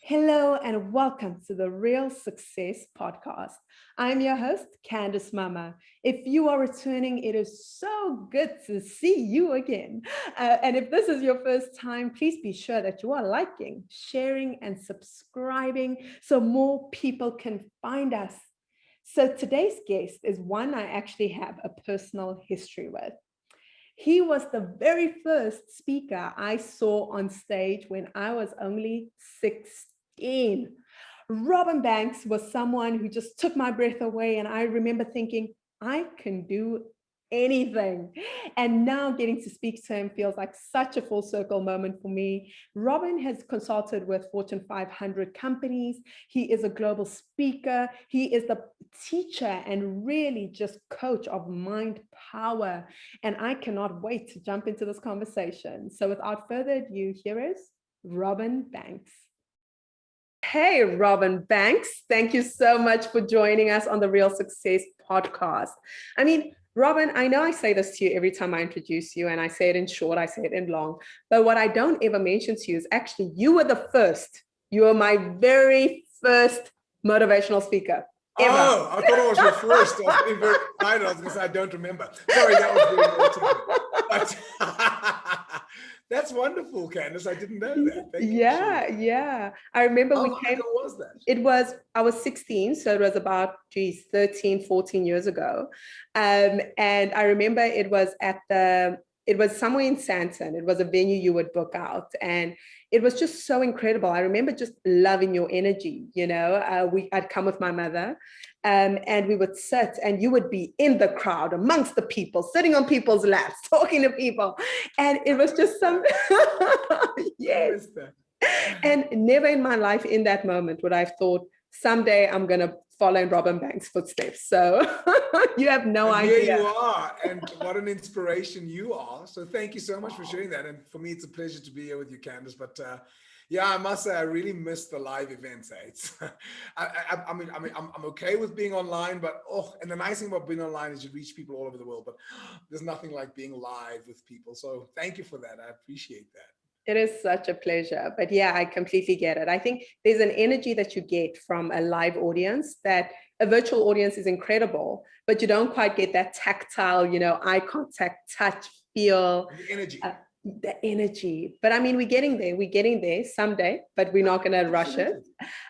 Hello and welcome to the Real Success Podcast. I'm your host, Candice Mama. If you are returning, it is so good to see you again. And if this is your first time, please be sure that you are liking, sharing, and subscribing so more people can find us. So today's guest is one I actually have a personal history with. He was the very first speaker I saw on stage when I was only 16. Robin Banks was someone who just took my breath away. And I remember thinking, I can do anything. And now getting to speak to him feels like such a full circle moment for me. Robin has consulted with Fortune 500 companies. He is a global speaker. He is the teacher and really just coach of mind power. And I cannot wait to jump into this conversation. So without further ado, here is Robin Banks. Hey, Robin Banks, thank you so much for joining us on the Real Success Podcast. Robin, I know I say this to you every time I introduce you, and I say it in short, I say it in long, but what I don't ever mention to you is actually you were the first. You were my very first motivational speaker. Ever. Oh, I thought it was your first. I was getting very excited. I was going to say, I don't remember. Sorry, that was very but that's wonderful, Candice. I didn't know that. Thank you. Yeah. I remember How long ago was that? I was 16, so it was about, 13, 14 years ago. And I remember it was somewhere in Santon. It was a venue you would book out. And it was just so incredible. I remember just loving your energy. I'd come with my mother and we would sit and you would be in the crowd amongst the people, sitting on people's laps, talking to people. And it was just some, yes. And never in my life in that moment would I have thought someday I'm going to follow in Robin Banks' footsteps. So you have no idea. Here you are, and what an inspiration you are. So thank you so much for sharing that. And for me, it's a pleasure to be here with you, Candice. But yeah, I must say I really miss the live events. It's, I'm okay with being online, but and the nice thing about being online is you reach people all over the world. But there's nothing like being live with people. So thank you for that. I appreciate that. It is such a pleasure. But yeah, I completely get it. I think there's an energy that you get from a live audience that a virtual audience is incredible, but you don't quite get that tactile, eye contact, touch, feel. The energy. But we're getting there someday, but we're not going to rush it.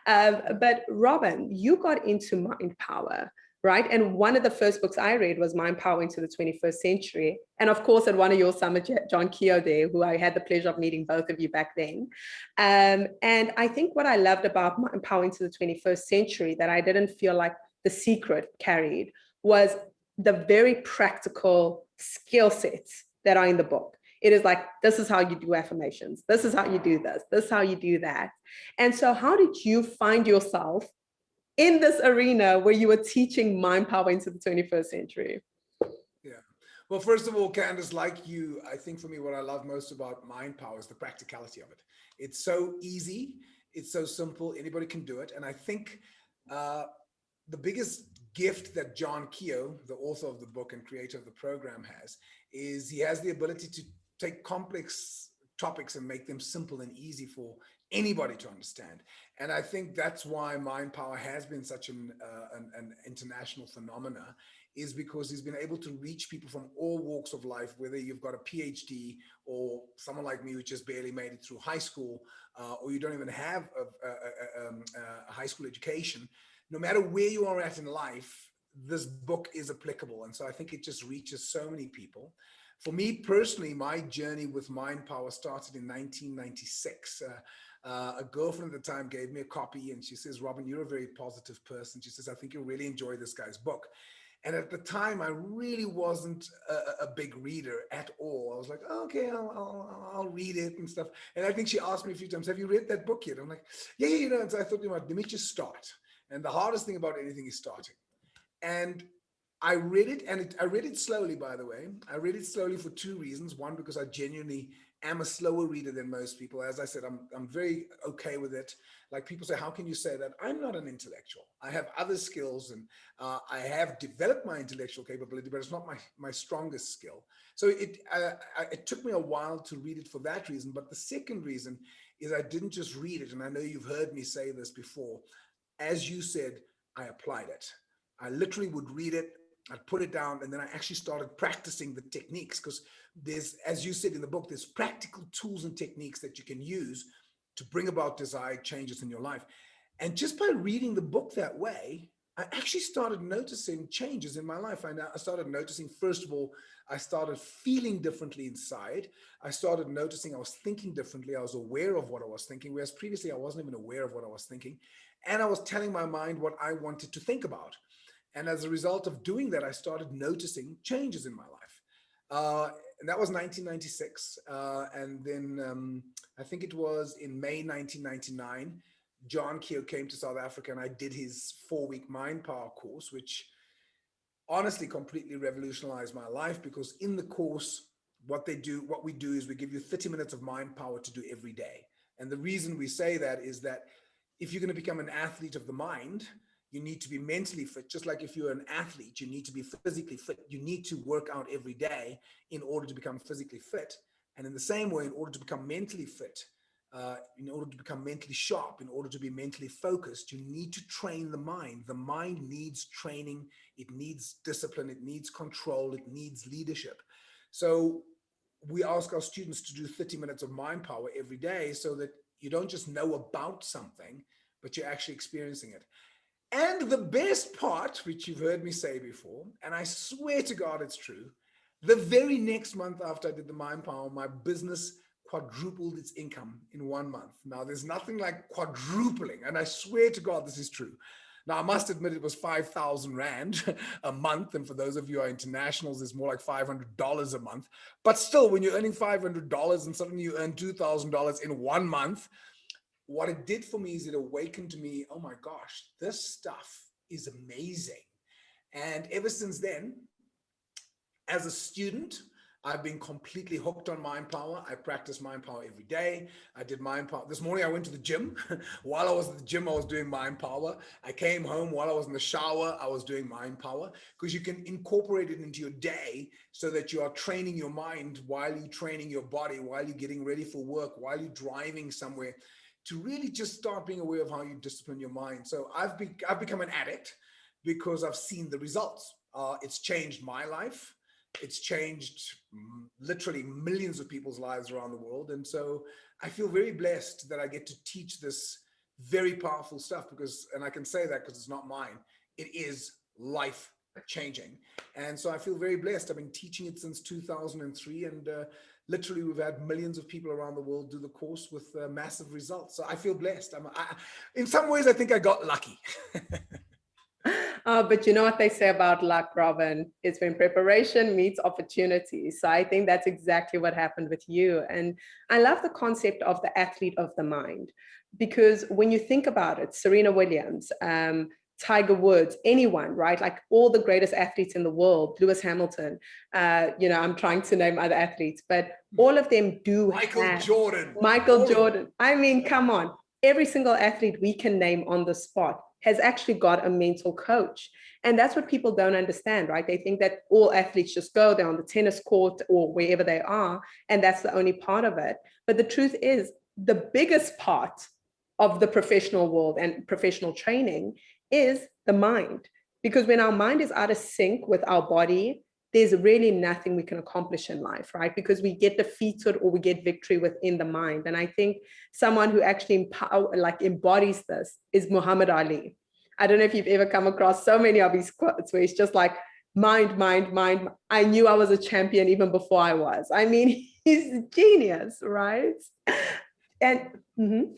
But Robin, you got into mind power, right? And one of the first books I read was Mind Power into the 21st Century. And of course, at one of your summits, John Keogh there, who I had the pleasure of meeting both of you back then. And I think what I loved about Mind Power into the 21st Century that I didn't feel like The Secret carried was the very practical skill sets that are in the book. It is like, this is how you do affirmations. This is how you do this. This is how you do that. And so how did you find yourself in this arena where you were teaching mind power into the 21st century? Yeah. Well, first of all, Candice, like you, I think for me, what I love most about mind power is the practicality of it. It's so easy. It's so simple. Anybody can do it. And I think the biggest gift that John Keogh, the author of the book and creator of the program, has is he has the ability to take complex topics and make them simple and easy for anybody to understand. And I think that's why mind power has been such an international phenomena, is because he's been able to reach people from all walks of life, whether you've got a PhD or someone like me who just barely made it through high school, or you don't even have a high school education. No matter where you are at in life, this book is applicable. And so I think it just reaches so many people. For me personally, my journey with mind power started in 1996. A girlfriend at the time gave me a copy and she says, Robin, you're a very positive person. She says, I think you'll really enjoy this guy's book. And at the time, I really wasn't a big reader at all. I was like, oh, okay, I'll read it and stuff. And I think she asked me a few times, have you read that book yet? I'm like, yeah. And so I thought, let me just start. And the hardest thing about anything is starting. And I read it, and I read it slowly, by the way. I read it slowly for two reasons. One, because I genuinely am a slower reader than most people. As I said, I'm very okay with it. Like people say, how can you say that? I'm not an intellectual. I have other skills, and I have developed my intellectual capability, but it's not my strongest skill. So it took me a while to read it for that reason. But the second reason is I didn't just read it. And I know you've heard me say this before. As you said, I applied it. I literally would read it, I'd put it down, and then I actually started practicing the techniques, because there's, as you said in the book, there's practical tools and techniques that you can use to bring about desired changes in your life. And just by reading the book that way, I actually started noticing changes in my life. I started noticing, first of all, I started feeling differently inside. I started noticing I was thinking differently. I was aware of what I was thinking, whereas previously I wasn't even aware of what I was thinking. And I was telling my mind what I wanted to think about. And as a result of doing that, I started noticing changes in my life. And that was 1996. And then I think it was in May 1999, John Keogh came to South Africa, and I did his 4-week Mind Power course, which honestly completely revolutionized my life, because in the course, what we do is we give you 30 minutes of mind power to do every day. And the reason we say that is that if you're going to become an athlete of the mind, you need to be mentally fit. Just like if you're an athlete, you need to be physically fit. You need to work out every day in order to become physically fit. And in the same way, in order to become mentally fit, in order to become mentally sharp, in order to be mentally focused, you need to train the mind. The mind needs training. It needs discipline. It needs control. It needs leadership. So we ask our students to do 30 minutes of mind power every day, so that you don't just know about something, but you're actually experiencing it. And the best part, which you've heard me say before, and I swear to God it's true, the very next month after I did the Mind Power, my business quadrupled its income in 1 month. Now, there's nothing like quadrupling, and I swear to God this is true. Now, I must admit it was 5,000 Rand a month, and for those of you who are internationals, it's more like $500 a month. But still, when you're earning $500 and suddenly you earn $2,000 in 1 month, what it did for me is it awakened to me, oh my gosh, this stuff is amazing. And ever since then, as a student, I've been completely hooked on Mind Power. I practice Mind Power every day. I did Mind Power. This morning I went to the gym. While I was at the gym, I was doing Mind Power. I came home. While I was in the shower, I was doing Mind Power, because you can incorporate it into your day so that you are training your mind while you're training your body, while you're getting ready for work, while you're driving somewhere, to really just start being aware of how you discipline your mind. So I've become an addict because I've seen the results. It's changed my life. It's changed literally millions of people's lives around the world. And so I feel very blessed that I get to teach this very powerful stuff, because, and I can say that because it's not mine, it is life changing. And so I feel very blessed. I've been teaching it since 2003, and literally we've had millions of people around the world do the course with massive results. So I feel blessed. In some ways, I think I got lucky. But you know what they say about luck, Robin, is when preparation meets opportunity. So I think that's exactly what happened with you. And I love the concept of the athlete of the mind, because when you think about it, Serena Williams, Tiger Woods, anyone, right? Like all the greatest athletes in the world, Lewis Hamilton, I'm trying to name other athletes, but all of them do Michael Jordan. Michael Jordan. I mean, come on. Every single athlete we can name on the spot has actually got a mental coach. And that's what people don't understand, right? They think that all athletes just go, they're on the tennis court or wherever they are, and that's the only part of it. But the truth is, the biggest part of the professional world and professional training is the mind. Because when our mind is out of sync with our body, there's really nothing we can accomplish in life, right? Because we get defeated or we get victory within the mind. And I think someone who actually embodies this is Muhammad Ali. I don't know if you've ever come across so many of his quotes where he's just like, mind, mind, mind. I knew I was a champion even before I was. I mean, he's a genius, right? And yeah.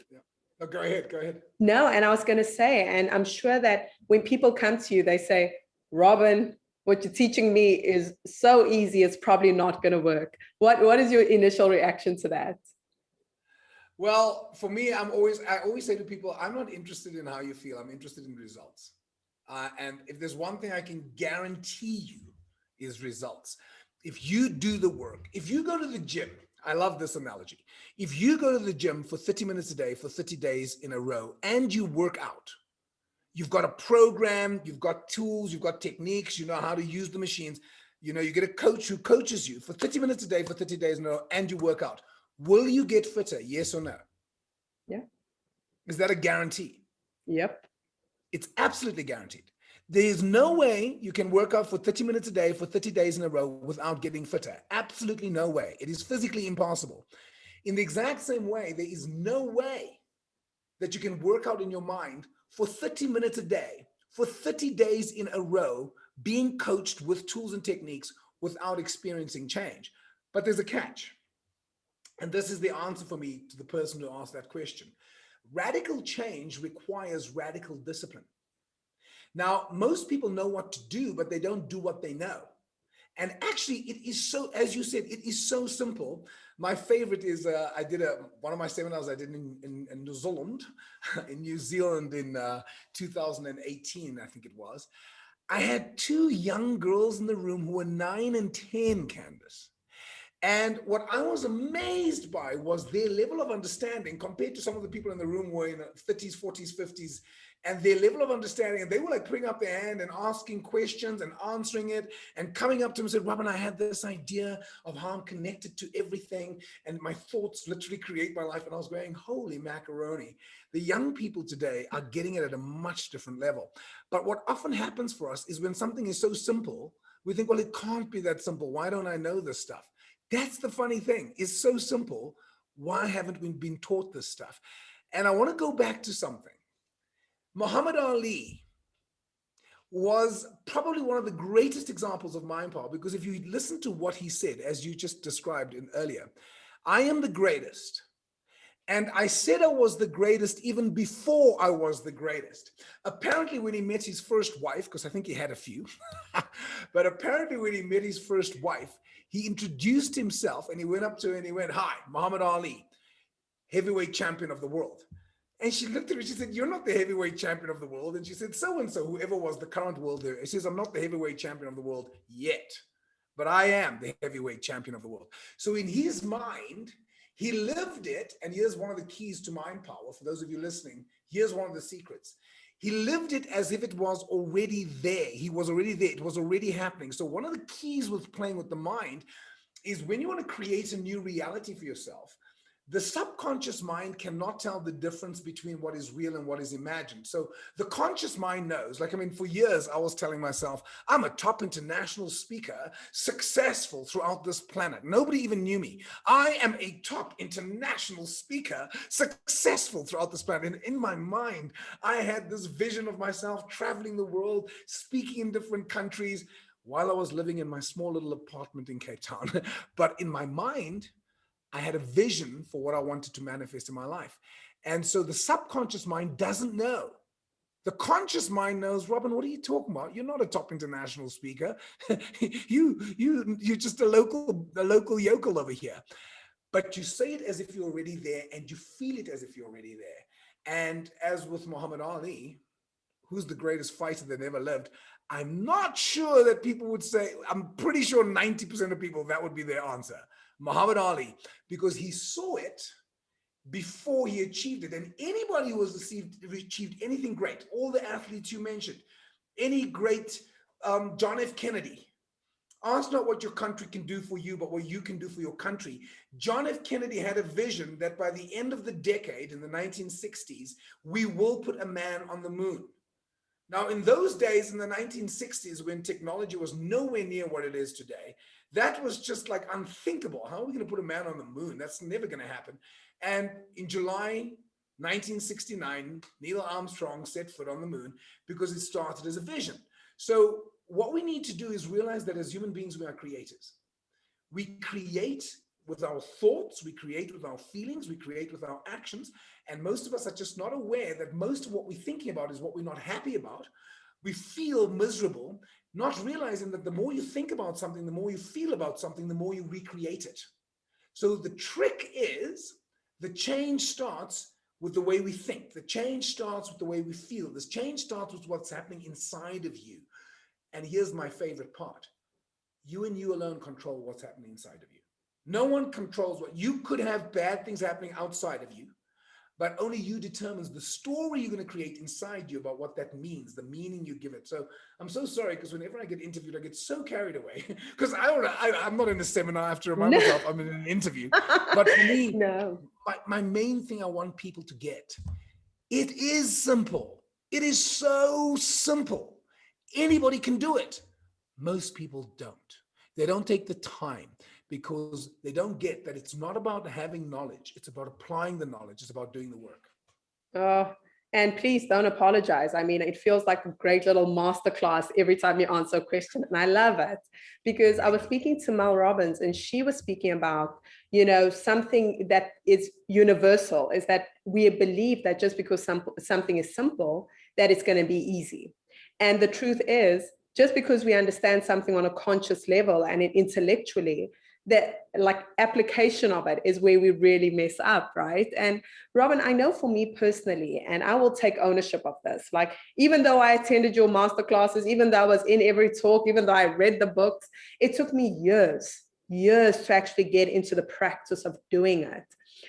No, go ahead. No, and I was going to say, and I'm sure that when people come to you, they say, Robin, what you're teaching me is so easy, it's probably not going to work. What is your initial reaction to that? Well, for me, I always say to people, I'm not interested in how you feel. I'm interested in results. And if there's one thing I can guarantee you is results. If you do the work, if you go to the gym, I love this analogy. If you go to the gym for 30 minutes a day for 30 days in a row and you work out, you've got a program, you've got tools, you've got techniques, you know how to use the machines, you get a coach who coaches you for 30 minutes a day for 30 days in a row, and you work out. Will you get fitter? Yes or no? Yeah. Is that a guarantee? Yep. It's absolutely guaranteed. There is no way you can work out for 30 minutes a day for 30 days in a row without getting fitter. Absolutely no way. It is physically impossible. In the exact same way, there is no way that you can work out in your mind for 30 minutes a day, for 30 days in a row, being coached with tools and techniques without experiencing change. But there's a catch. And this is the answer for me to the person who asked that question. Radical change requires radical discipline. Now, most people know what to do, but they don't do what they know. And actually, it is so, as you said, it is so simple. My favorite is I did one of my seminars I did in New Zealand, in New Zealand in 2018, I think it was. I had two young girls in the room who were 9 and 10, Candice. And what I was amazed by was their level of understanding compared to some of the people in the room who were in the 30s, 40s, 50s, and their level of understanding. And they were like putting up their hand and asking questions and answering it and coming up to me and said, Robin, I had this idea of how I'm connected to everything. And my thoughts literally create my life. And I was going, holy macaroni. The young people today are getting it at a much different level. But what often happens for us is when something is so simple, we think, well, it can't be that simple. Why don't I know this stuff? That's the funny thing. It's so simple. Why haven't we been taught this stuff? And I want to go back to something. Muhammad Ali was probably one of the greatest examples of mind power, because if you listen to what he said, as you just described earlier, I am the greatest. And I said I was the greatest even before I was the greatest. Apparently, when he met his first wife, because I think he had a few, but apparently when he met his first wife, he introduced himself and he went up to her and he went, hi, Muhammad Ali, heavyweight champion of the world. And she looked at me, she said, you're not the heavyweight champion of the world. And she said, so-and-so, whoever was the current world there, she says, I'm not the heavyweight champion of the world yet, but I am the heavyweight champion of the world. So in his mind, he lived it, and here's one of the keys to mind power. For those of you listening, here's one of the secrets. He lived it as if it was already there. He was already there. It was already happening. So one of the keys with playing with the mind is when you want to create a new reality for yourself, the subconscious mind cannot tell the difference between what is real and what is imagined. So the conscious mind knows. Like, I mean, for years, I was telling myself, I'm a top international speaker, successful throughout this planet. Nobody even knew me. I am a top international speaker, successful throughout this planet. And in my mind, I had this vision of myself traveling the world, speaking in different countries while I was living in my small little apartment in Cape Town. But in my mind, I had a vision for what I wanted to manifest in my life. And so the subconscious mind doesn't know. The conscious mind knows, Robin, what are you talking about? You're not a top international speaker. You're just a local yokel over here. But you say it as if you're already there, and you feel it as if you're already there. And as with Muhammad Ali, who's the greatest fighter that ever lived, I'm not sure that people would say, I'm pretty sure 90% of people, that would be their answer. Muhammad Ali, because he saw it before he achieved it. And anybody who has achieved anything great, all the athletes you mentioned, any great John F. Kennedy, ask not what your country can do for you, but what you can do for your country. John F. Kennedy had a vision that by the end of the decade, in the 1960s, we will put a man on the moon. Now, in those days, in the 1960s, when technology was nowhere near what it is today, that was just like unthinkable. How are we going to put a man on the moon? That's never going to happen. And in July 1969, Neil Armstrong set foot on the moon because it started as a vision. So what we need to do is realize that as human beings, we are creators. We create with our thoughts, we create with our feelings, we create with our actions. And most of us are just not aware that most of what we're thinking about is what we're not happy about. We feel miserable, not realizing that the more you think about something, the more you feel about something, the more you recreate it. So the trick is the change starts with the way we think. The change starts with the way we feel. This change starts with what's happening inside of you. And here's my favorite part. You and you alone control what's happening inside of you. No one controls what you could have bad things happening outside of you, but only you determines the story you're going to create inside you about what that means, the meaning you give it. So I'm so sorry, because whenever I get interviewed, I get so carried away because I'm not in a seminar. I have to remind No. myself I'm in an interview. But for me, No. my main thing I want people to get, it is simple. It is so simple. Anybody can do it. Most people don't. They don't take the time because they don't get that it's not about having knowledge. It's about applying the knowledge. It's about doing the work. Oh, and please don't apologize. I mean, it feels like a great little masterclass every time you answer a question. And I love it because I was speaking to Mel Robbins and she was speaking about, something that is universal is that we believe that just because something is simple, that it's going to be easy. And the truth is, just because we understand something on a conscious level and intellectually, that like application of it is where we really mess up, right? And Robin, I know for me personally, and I will take ownership of this, like even though I attended your master classes, even though I was in every talk, even though I read the books, it took me years to actually get into the practice of doing it.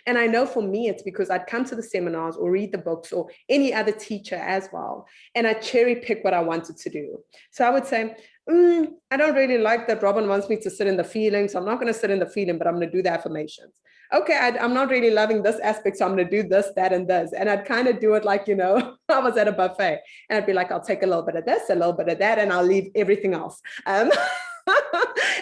And I know for me, it's because I'd come to the seminars or read the books or any other teacher as well. And I cherry pick what I wanted to do. So I would say, I don't really like that Robin wants me to sit in the feeling. So I'm not going to sit in the feeling, but I'm going to do the affirmations. Okay, I'm not really loving this aspect. So I'm going to do this, that, and this. And I'd kind of do it like, I was at a buffet and I'd be like, I'll take a little bit of this, a little bit of that, and I'll leave everything else.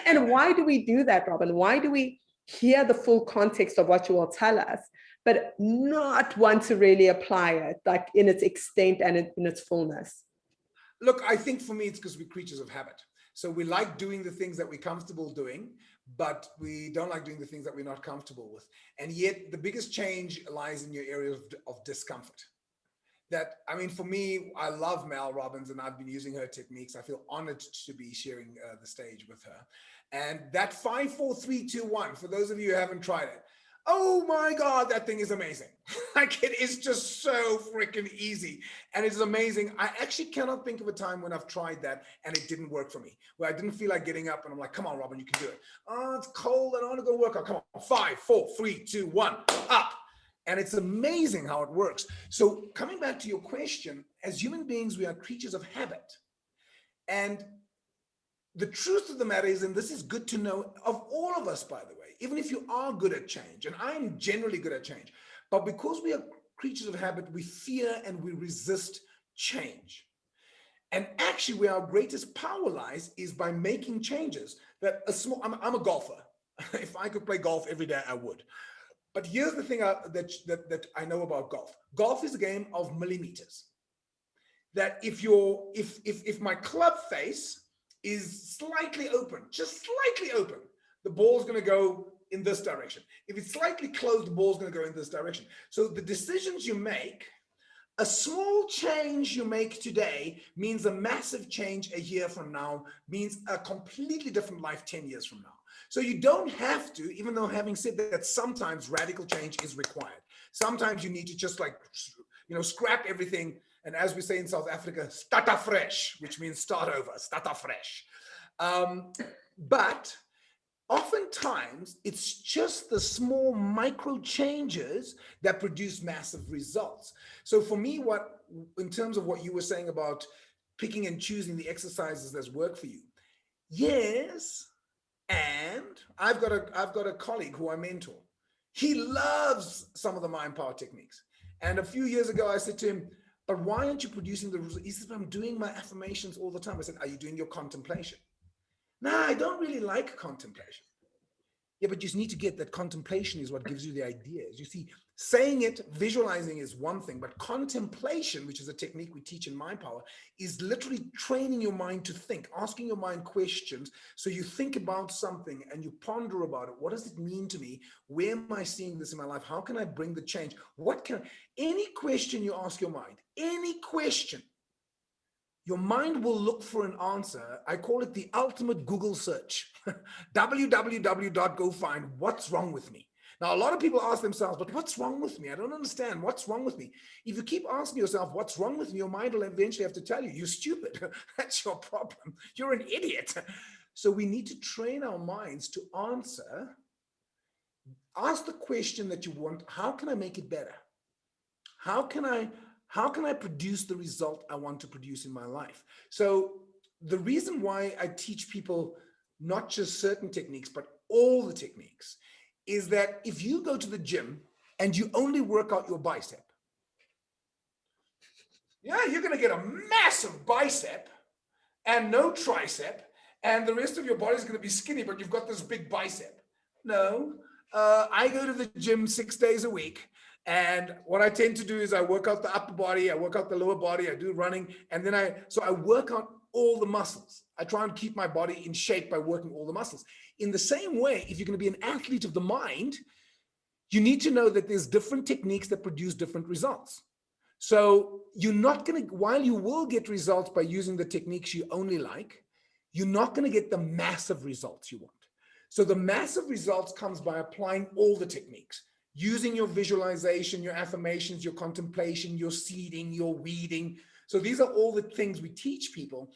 And why do we do that, Robin? Why do we hear the full context of what you will tell us, but not want to really apply it like in its extent and in its fullness? Look, I think for me, it's because we're creatures of habit. So we like doing the things that we're comfortable doing, but we don't like doing the things that we're not comfortable with. And yet the biggest change lies in your area of discomfort. That, I mean, for me, I love Mel Robbins and I've been using her techniques. I feel honored to be sharing the stage with her. And that 5, 4, 3, 2, 1, for those of you who haven't tried it, oh my God, that thing is amazing. Like it is just so freaking easy. And it's amazing. I actually cannot think of a time when I've tried that and it didn't work for me, where I didn't feel like getting up and I'm like, come on, Robin, you can do it. Oh, it's cold. I don't want to go work out. Come on, 5, 4, 3, 2, 1, up. And it's amazing how it works. So coming back to your question, as human beings, we are creatures of habit. And the truth of the matter is, and this is good to know of all of us, by the way, even if you are good at change, and I'm generally good at change, but because we are creatures of habit, we fear and we resist change. And actually where our greatest power lies is by making changes that I'm a golfer. If I could play golf every day, I would. But here's the thing that I know about golf. Golf is a game of millimeters. That if my club face is slightly open, just slightly open, the ball's going to go in this direction. If it's slightly closed, the ball's going to go in this direction. So the decisions you make, a small change you make today means a massive change a year from now, means a completely different life 10 years from now. So you don't have to, even though having said that, sometimes radical change is required. Sometimes you need to just scrap everything. And as we say in South Africa, start afresh, which means start over, start afresh. But oftentimes it's just the small micro changes that produce massive results. So for me, in terms of what you were saying about picking and choosing the exercises that work for you, yes. And I've got a colleague who I mentor. He loves some of the mind power techniques. And a few years ago, I said to him, but why aren't you producing the results? He said, I'm doing my affirmations all the time. I said, are you doing your contemplation? No, I don't really like contemplation. Yeah, but you just need to get that contemplation is what gives you the ideas. You see, saying it, visualizing is one thing, but contemplation, which is a technique we teach in Mind Power, is literally training your mind to think, asking your mind questions. So you think about something and you ponder about it. What does it mean to me? Where am I seeing this in my life? How can I bring the change? Any question you ask your mind, any question, your mind will look for an answer. I call it the ultimate Google search. www.go find what's wrong with me. Now, a lot of people ask themselves, but what's wrong with me? I don't understand. What's wrong with me? If you keep asking yourself, what's wrong with me? Your mind will eventually have to tell you, you're stupid. That's your problem. You're an idiot. So we need to train our minds to answer. Ask the question that you want. How can I make it better? How can I produce the result I want to produce in my life? So the reason why I teach people not just certain techniques, but all the techniques, is that if you go to the gym and you only work out your bicep, yeah, you're going to get a massive bicep and no tricep, and the rest of your body is going to be skinny, but you've got this big bicep. No, I go to the gym 6 days a week. And what I tend to do is I work out the upper body, I work out the lower body, I do running, and then I work out all the muscles. I try and keep my body in shape by working all the muscles. In the same way, if you're going to be an athlete of the mind, you need to know that there's different techniques that produce different results. So you're not going to, while you will get results by using the techniques you only like, you're not going to get the massive results you want. So the massive results comes by applying all the techniques, using your visualization, your affirmations, your contemplation, your seeding, your weeding. So these are all the things we teach people,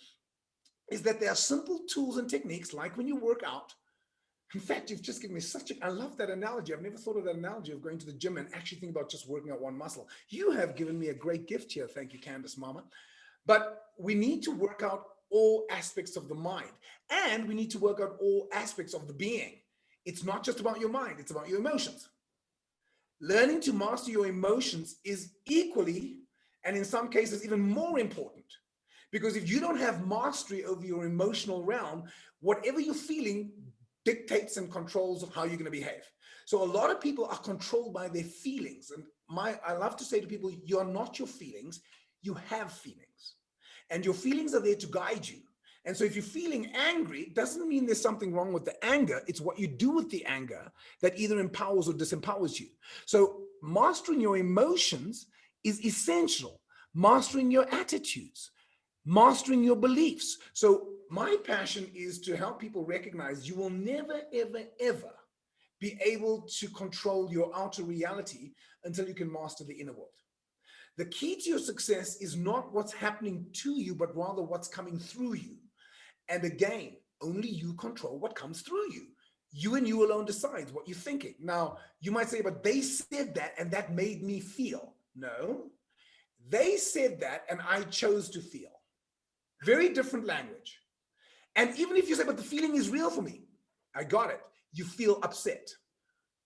is that there are simple tools and techniques, like when you work out. In fact, you've just given me I love that analogy. I've never thought of that analogy of going to the gym and actually think about just working out one muscle. You have given me a great gift here. Thank you, Candice Mama. But we need to work out all aspects of the mind, and we need to work out all aspects of the being. It's not just about your mind, it's about your emotions. Learning to master your emotions is equally, and in some cases even more important, because if you don't have mastery over your emotional realm, whatever you're feeling dictates and controls how you're going to behave. So a lot of people are controlled by their feelings. And I love to say to people, you're not your feelings, you have feelings. And your feelings are there to guide you. And so if you're feeling angry, it doesn't mean there's something wrong with the anger. It's what you do with the anger that either empowers or disempowers you. So mastering your emotions is essential. Mastering your attitudes, mastering your beliefs. So my passion is to help people recognize you will never, ever, ever be able to control your outer reality until you can master the inner world. The key to your success is not what's happening to you, but rather what's coming through you. And again, only you control what comes through you. You and you alone decides what you're thinking. Now, you might say, but they said that and that made me feel. No, they said that and I chose to feel. Very different language. And even if you say, but the feeling is real for me, I got it. You feel upset.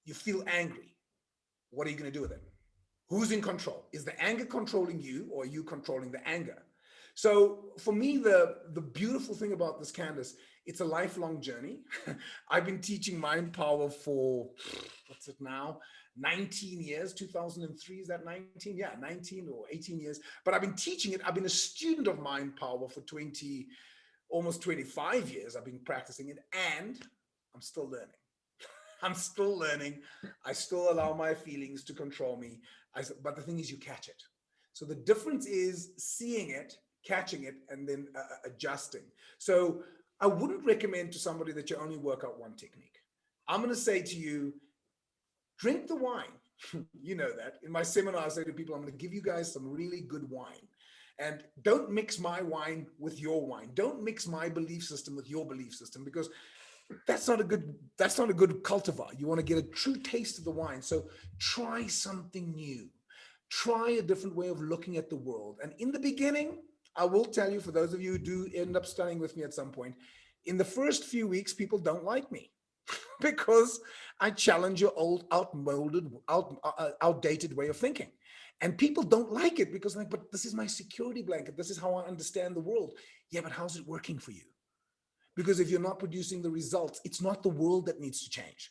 You feel angry. What are you going to do with it? Who's in control? Is the anger controlling you, or are you controlling the anger? So for me, the beautiful thing about this, Candice, it's a lifelong journey. I've been teaching mind power for, what's it now? 19 years, 2003, is that 19? Yeah, 19 or 18 years. But I've been teaching it. I've been a student of mind power for almost 25 years. I've been practicing it, and I'm still learning. I'm still learning. I still allow my feelings to control me. But the thing is, you catch it. So the difference is seeing it, catching it, and then adjusting. So I wouldn't recommend to somebody that you only work out one technique. I'm going to say to you, drink the wine. You know that. In my seminar, I say to people, I'm going to give you guys some really good wine. And don't mix my wine with your wine. Don't mix my belief system with your belief system, because that's not a good cultivar. You want to get a true taste of the wine. So try something new. Try a different way of looking at the world. And in the beginning, I will tell you, for those of you who do end up studying with me at some point, in the first few weeks, people don't like me because I challenge your old, outdated way of thinking. And people don't like it because they're like, but this is my security blanket. This is how I understand the world. Yeah, but how's it working for you? Because if you're not producing the results, it's not the world that needs to change.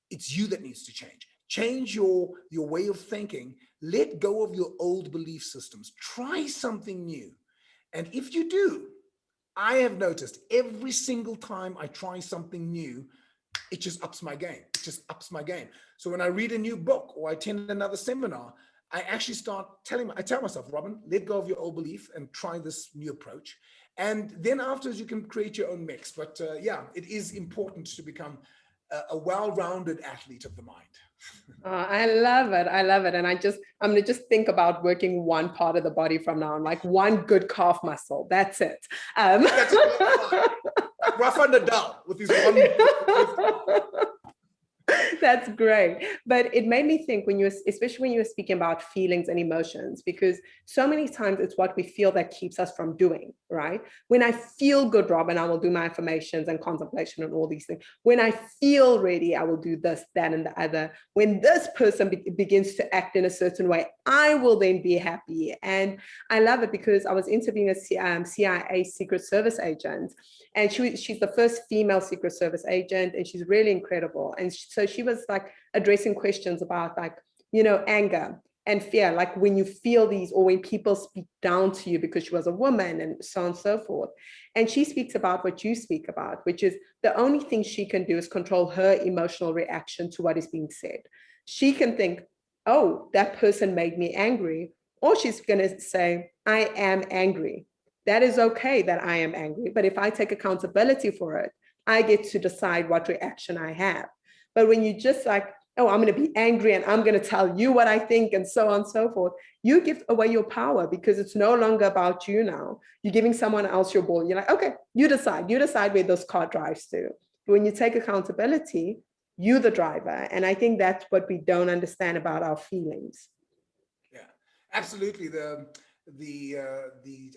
It's you that needs to change. Change your way of thinking. Let go of your old belief systems. Try something new. And if you do, I have noticed every single time I try something new, it just ups my game. It just ups my game. So when I read a new book or I attend another seminar, I actually I tell myself, Robin, let go of your old belief and try this new approach. And then afterwards, you can create your own mix. But yeah, it is important to become a well-rounded athlete of the mind. I love it. I love it. And I'm going to just think about working one part of the body from now on, like one good calf muscle. That's it. That's like Rafa Nadal with his one. That's great. But it made me think when especially when you were speaking about feelings and emotions, because so many times it's what we feel that keeps us from doing, right? When I feel good, Robin, I will do my affirmations and contemplation and all these things. When I feel ready, I will do this, that, and the other. When this person begins to act in a certain way, I will then be happy. And I love it because I was interviewing a CIA Secret Service agent, and she's the first female Secret Service agent, and she's really incredible. And so she was like addressing questions about like, anger and fear, like when you feel these, or when people speak down to you, because she was a woman, and so on and so forth. And she speaks about what you speak about, which is the only thing she can do is control her emotional reaction to what is being said. She can think, oh, that person made me angry, or she's going to say, I am angry. That is okay that I am angry, but if I take accountability for it, I get to decide what reaction I have. But when you just like, oh, I'm going to be angry and I'm going to tell you what I think and so on and so forth, you give away your power, because it's no longer about you now. You're giving someone else your ball. You're like, okay, you decide where this car drives to. But when you take accountability, you the driver. And I think that's what we don't understand about our feelings. Yeah, absolutely. The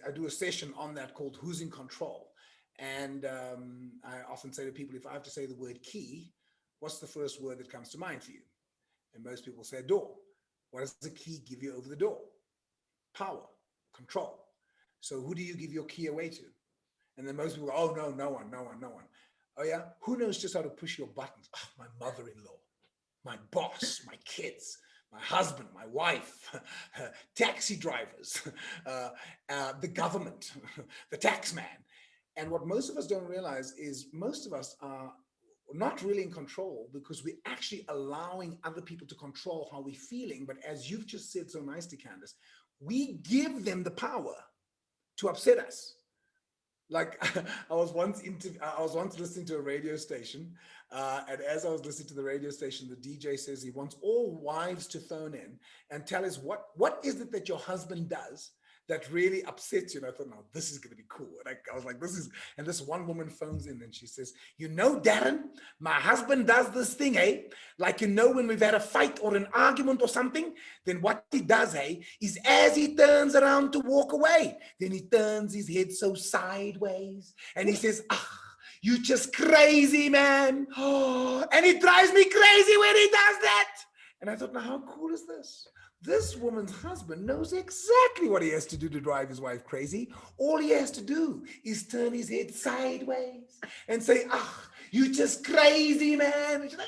I do a session on that called "Who's in Control," and I often say to people, if I have to say the word key, what's the first word that comes to mind for you? And most people say door. What does the key give you over the door? Power, control. So who do you give your key away to? And then most people go, oh no, no one. Oh yeah, who knows just how to push your buttons? Oh, my mother-in-law, my boss, my kids, my husband, my wife, taxi drivers, the government, the tax man. And what most of us don't realize is most of us are not really in control, because we're actually allowing other people to control how we're feeling. But as you've just said so nicely, Candice, we give them the power to upset us. Like I was once listening to a radio station, and as I was listening to the radio station, the DJ says he wants all wives to phone in and tell us what is it that your husband does that really upsets you. And I thought, no, this is going to be cool. And I was like, and this one woman phones in and she says, Darren, my husband does this thing, like, when we've had a fight or an argument or something, then what he does, is as he turns around to walk away, then he turns his head so sideways and he says, you just crazy, man. Oh, and it drives me crazy when he does that. And I thought, now how cool is this? This woman's husband knows exactly what he has to do to drive his wife crazy. All he has to do is turn his head sideways and say, you just crazy, man. And she's like,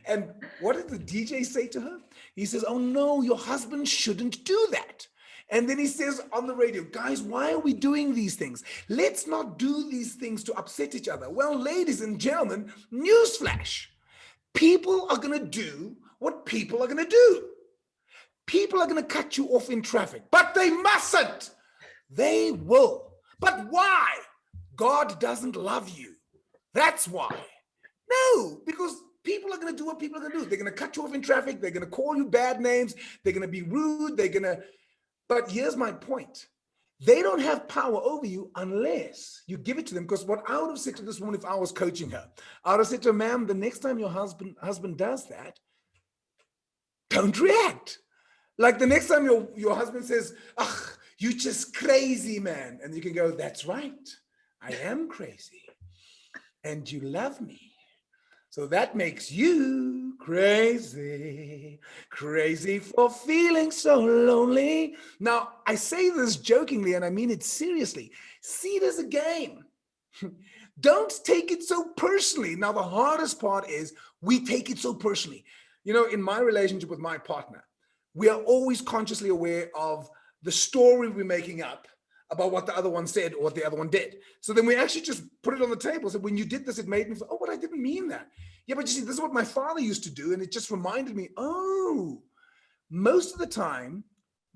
And what did the DJ say to her? He says, oh no, your husband shouldn't do that. And then he says on the radio, guys, why are we doing these things? Let's not do these things to upset each other. Well, ladies and gentlemen, newsflash. People are going to do what people are going to do. People are going to cut you off in traffic, but they mustn't. They will. But why? God doesn't love you. That's why. No, because people are going to do what people are going to do. They're going to cut you off in traffic. They're going to call you bad names. They're going to be rude. But here's my point. They don't have power over you unless you give it to them. Because what I would have said to this woman if I was coaching her, I would have said to her, ma'am, the next time your husband does that, don't react. Like the next time your husband says, you just crazy, man. And you can go, that's right. I am crazy. And you love me. So that makes you crazy, crazy for feeling so lonely. Now, I say this jokingly, and I mean it seriously. See it as a game. Don't take it so personally. Now, the hardest part is we take it so personally. In my relationship with my partner, we are always consciously aware of the story we're making up about what the other one said or what the other one did. So then we actually just put it on the table. So when you did this, it made me feel, but I didn't mean that. Yeah, but you see, this is what my father used to do. And it just reminded me, most of the time,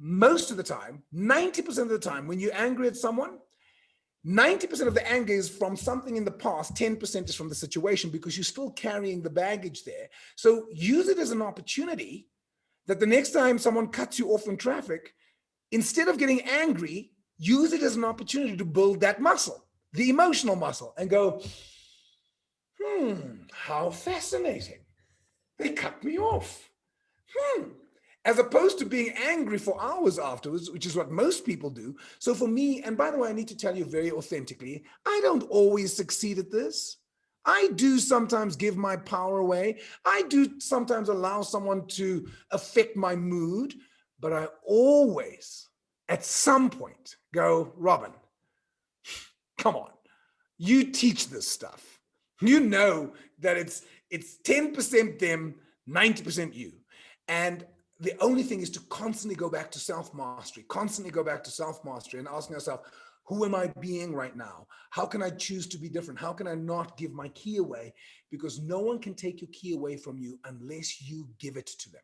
90% of the time, when you're angry at someone, 90% of the anger is from something in the past, 10% is from the situation, because you're still carrying the baggage there. So use it as an opportunity that the next time someone cuts you off in traffic, instead of getting angry, use it as an opportunity to build that muscle, the emotional muscle, and go, how fascinating. They cut me off. As opposed to being angry for hours afterwards, which is what most people do. So for me, and by the way, I need to tell you very authentically, I don't always succeed at this. I do sometimes give my power away. I do sometimes allow someone to affect my mood, but I always, at some point, go, Robin, come on, you teach this stuff. You know that it's 10% them, 90% you. And the only thing is to constantly go back to self-mastery, and asking yourself, who am I being right now? How can I choose to be different? How can I not give my key away? Because no one can take your key away from you unless you give it to them.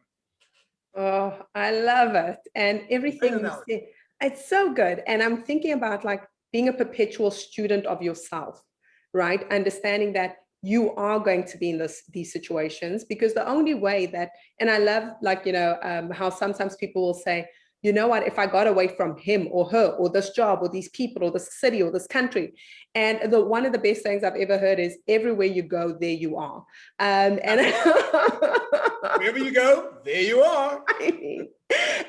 Oh, I love it. And everything you say, it's so good. And I'm thinking about like being a perpetual student of yourself, right? Understanding that you are going to be in these situations, because the only way that, and I love like, how sometimes people will say, you know what, if I got away from him or her or this job or these people or this city or this country. And one of the best things I've ever heard is everywhere you go, there you are. And wherever you go, there you are.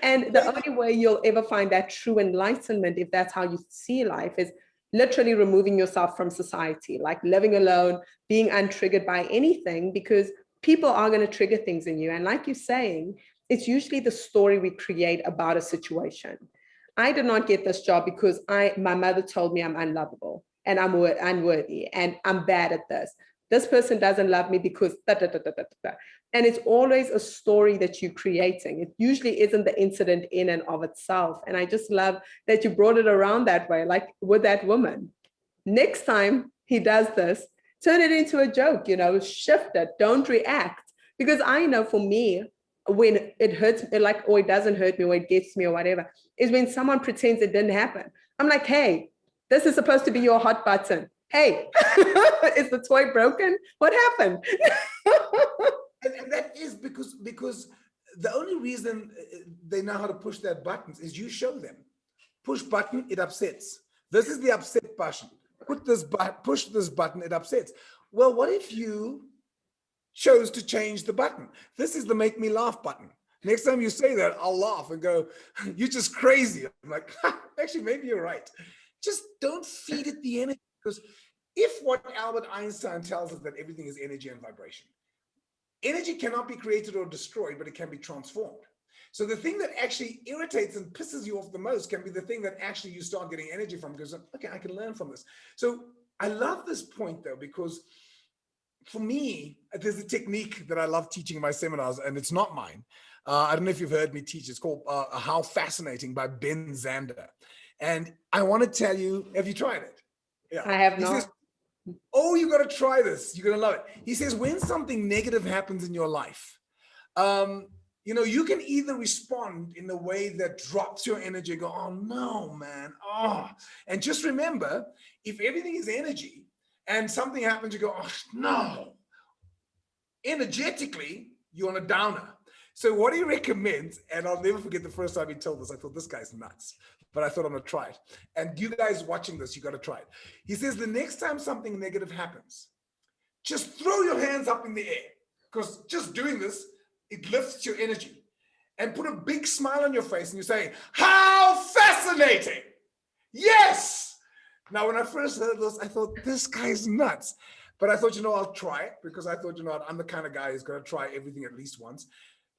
And the only way you'll ever find that true enlightenment, if that's how you see life, is literally removing yourself from society, like living alone, being untriggered by anything, because people are going to trigger things in you. And like you're saying, it's usually the story we create about a situation. I did not get this job because my mother told me I'm unlovable and I'm unworthy and I'm bad at this. This person doesn't love me because da, da, da, da, da, da. And it's always a story that you're creating. It usually isn't the incident in and of itself. And I just love that you brought it around that way, like with that woman. Next time he does this, turn it into a joke, shift it, don't react. Because I know for me, when it hurts, or it doesn't hurt me, or it gets me, or whatever, is when someone pretends it didn't happen. I'm like, hey, this is supposed to be your hot button. Hey, is the toy broken? What happened? and that is because the only reason they know how to push that button is you show them. Push button, it upsets. This is the upset button. Push this button, it upsets. Well, what if you chose to change the button? This is the make me laugh button. Next time you say that, I'll laugh and go, you're just crazy. I'm like, actually, maybe you're right. Just don't feed it the energy. Because if what Albert Einstein tells us that everything is energy and vibration, energy cannot be created or destroyed, but it can be transformed. So the thing that actually irritates and pisses you off the most can be the thing that actually you start getting energy from, because, okay, I can learn from this. So I love this point though, because for me, there's a technique that I love teaching in my seminars, and it's not mine. I don't know if you've heard me teach. It's called How Fascinating by Ben Zander. And I want to tell you, have you tried it? Yeah. I have not. He says, oh, you got to try this. You're going to love it. He says, when something negative happens in your life, you can either respond in a way that drops your energy, go, oh no, man. Oh, and just remember, if everything is energy and something happens, you go, oh no. Energetically, you're on a downer. So what he recommends, and I'll never forget the first time he told us, I thought this guy's nuts, but I thought I'm gonna try it. And you guys watching this, you gotta try it. He says the next time something negative happens, just throw your hands up in the air, because just doing this, it lifts your energy. And put a big smile on your face and you say, how fascinating! Yes! Now, when I first heard this, I thought, this guy's nuts. But I thought, I'll try it, because I thought, I'm the kind of guy who's going to try everything at least once.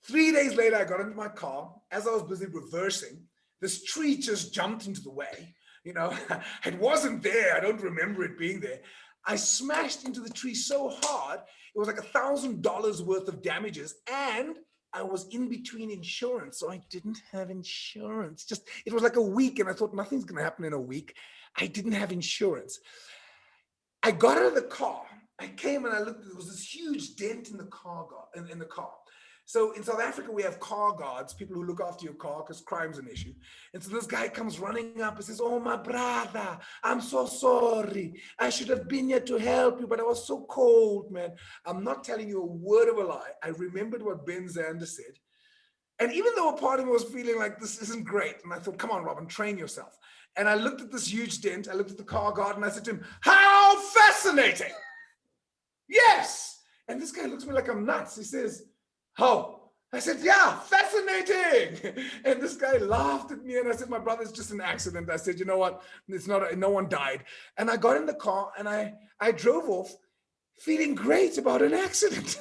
3 days later, I got into my car. As I was busy reversing, this tree just jumped into the way. It wasn't there. I don't remember it being there. I smashed into the tree so hard, it was like $1,000 worth of damages. And I was in between insurance, so I didn't have insurance. It was like a week, and I thought nothing's going to happen in a week. I didn't have insurance. I got out of the car. I came and I looked. There was this huge dent in the car. In the car. So in South Africa, we have car guards, people who look after your car because crime's an issue. And so this guy comes running up and says, oh, my brother, I'm so sorry. I should have been here to help you, but I was so cold, man. I'm not telling you a word of a lie. I remembered what Ben Zander said. And even though a part of me was feeling like this isn't great, and I thought, come on, Robin, train yourself. And I looked at this huge dent. I looked at the car guard and I said to him, how fascinating. Yes. And this guy looks at me like I'm nuts. He says, How? I said, yeah, fascinating. And this guy laughed at me. And I said, my brother, it's just an accident. I said, you know what? It's not, no one died. And I got in the car and I drove off feeling great about an accident.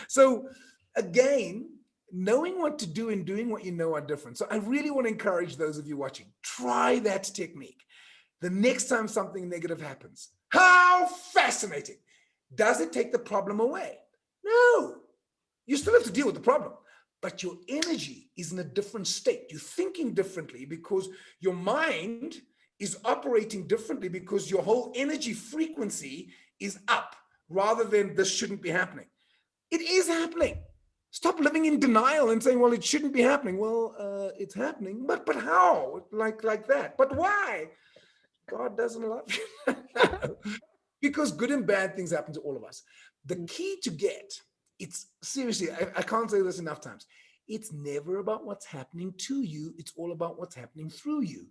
So again, knowing what to do and doing what you know are different. So I really want to encourage those of you watching, try that technique. The next time something negative happens, how fascinating. Does it take the problem away? No. You still have to deal with the problem, but your energy is in a different state. You're thinking differently because your mind is operating differently because your whole energy frequency is up rather than this shouldn't be happening. It is happening. Stop living in denial and saying, well, it shouldn't be happening. Well, it's happening, but how? Like that. But why? God doesn't love you. Because good and bad things happen to all of us. The key to get, it's seriously, I can't say this enough times. It's never about what's happening to you. It's all about what's happening through you.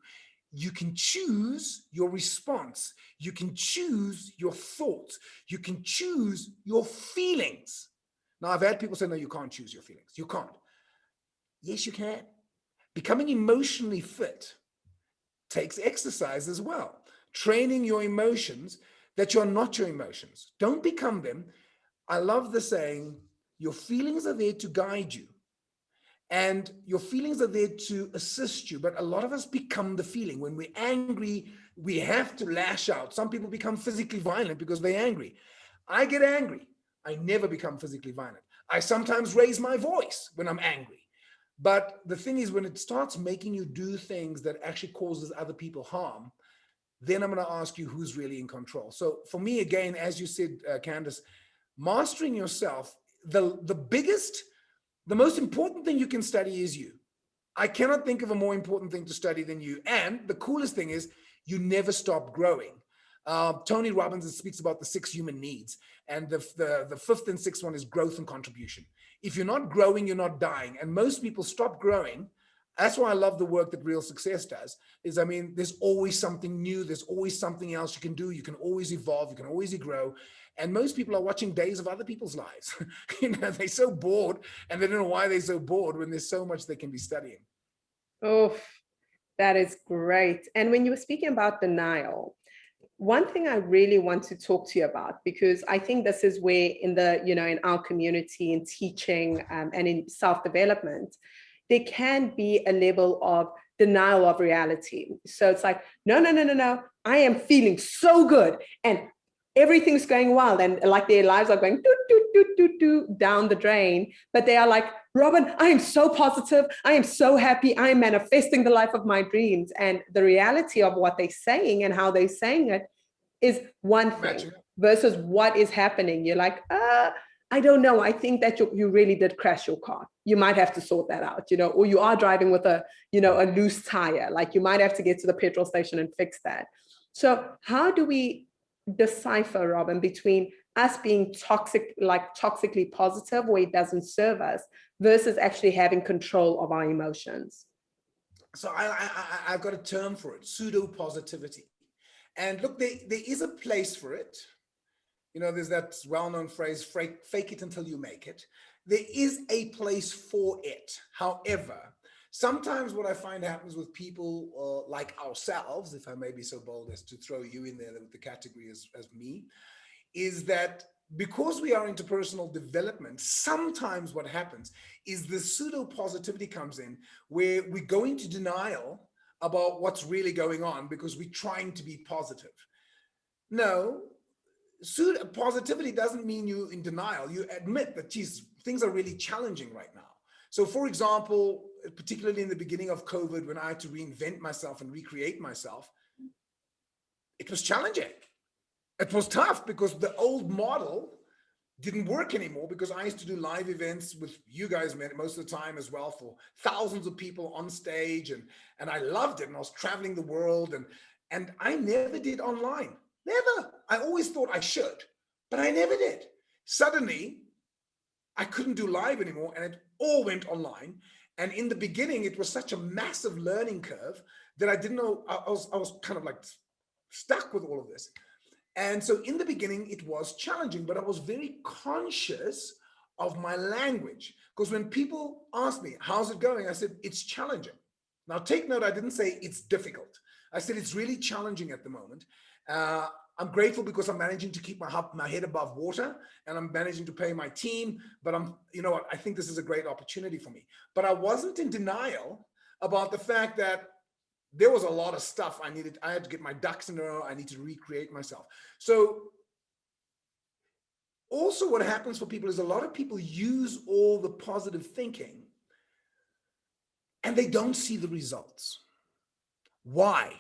You can choose your response. You can choose your thoughts. You can choose your feelings. Now, I've had people say, no, you can't choose your feelings. You can't. Yes, you can. Becoming emotionally fit takes exercise as well. Training your emotions that you're not your emotions. Don't become them. I love the saying, your feelings are there to guide you. And your feelings are there to assist you. But a lot of us become the feeling. When we're angry, we have to lash out. Some people become physically violent because they're angry. I get angry. I never become physically violent. I sometimes raise my voice when I'm angry. But the thing is, when it starts making you do things that actually causes other people harm, then I'm going to ask you who's really in control. So for me, again, as you said, Candice, mastering yourself, the most important thing you can study is you. I cannot think of a more important thing to study than you. And the coolest thing is you never stop growing. Tony Robbins speaks about the 6 human needs. And the fifth and sixth one is growth and contribution. If you're not growing, you're not dying. And most people stop growing. That's why I love the work that Real Success does, there's always something new. There's always something else you can do. You can always evolve. You can always grow. And most people are watching days of other people's lives. They're so bored and they don't know why they're so bored when there's so much they can be studying. Oh, that is great. And when you were speaking about denial, one thing I really want to talk to you about, because I think this is where in our community, in teaching and in self-development, there can be a level of denial of reality. So it's like, no, I am feeling so good and everything's going well, and like their lives are going down the drain, but they are like, Robin, I am so positive, I am so happy, I am manifesting the life of my dreams. And the reality of what they're saying and how they're saying it is one thing versus what is happening. You're like, I don't know. I think that you really did crash your car. You might have to sort that out, or you are driving with a loose tire. Like you might have to get to the petrol station and fix that. So how do we decipher, Robin, between us being toxically positive where it doesn't serve us versus actually having control of our emotions? So I've got a term for it, pseudo positivity. And look, there is a place for it. There's that well-known phrase, fake it until you make it. There is a place for it. However, sometimes what I find happens with people like ourselves, if I may be so bold as to throw you in there with the category as me, is that because we are into personal development, sometimes what happens is the pseudo positivity comes in where we go into denial about what's really going on because we're trying to be positive. No, pseudo positivity doesn't mean you're in denial. You admit that, geez, things are really challenging right now. So for example, particularly in the beginning of COVID, when I had to reinvent myself and recreate myself, it was challenging. It was tough because the old model didn't work anymore, because I used to do live events with you guys most of the time as well, for thousands of people on stage, and I loved it, and I was traveling the world, and I never did online. Never. I always thought I should, but I never did. Suddenly, I couldn't do live anymore, and it all went online. And in the beginning, it was such a massive learning curve that I didn't know. I was kind of like stuck with all of this. And so in the beginning, it was challenging, but I was very conscious of my language. Because when people ask me, how's it going? I said, it's challenging. Now take note, I didn't say it's difficult. I said, it's really challenging at the moment. I'm grateful because I'm managing to keep my head above water, and I'm managing to pay my team. But you know what? I think this is a great opportunity for me. But I wasn't in denial about the fact that there was a lot of stuff I had to get my ducks in a row. I need to recreate myself. So also what happens for people is a lot of people use all the positive thinking and they don't see the results. Why?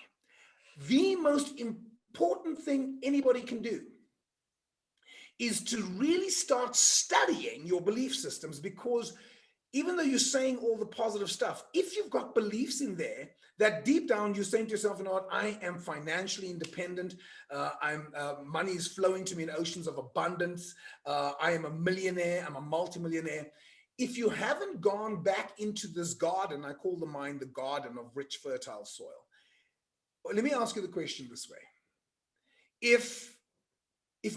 The most important thing anybody can do is to really start studying your belief systems, because even though you're saying all the positive stuff, if you've got beliefs in there that deep down you're saying to yourself, you know what, I am financially independent, money is flowing to me in oceans of abundance, I am a millionaire, I'm a multimillionaire. If you haven't gone back into this garden, I call the mind the garden of rich, fertile soil. Well, let me ask you the question this way. If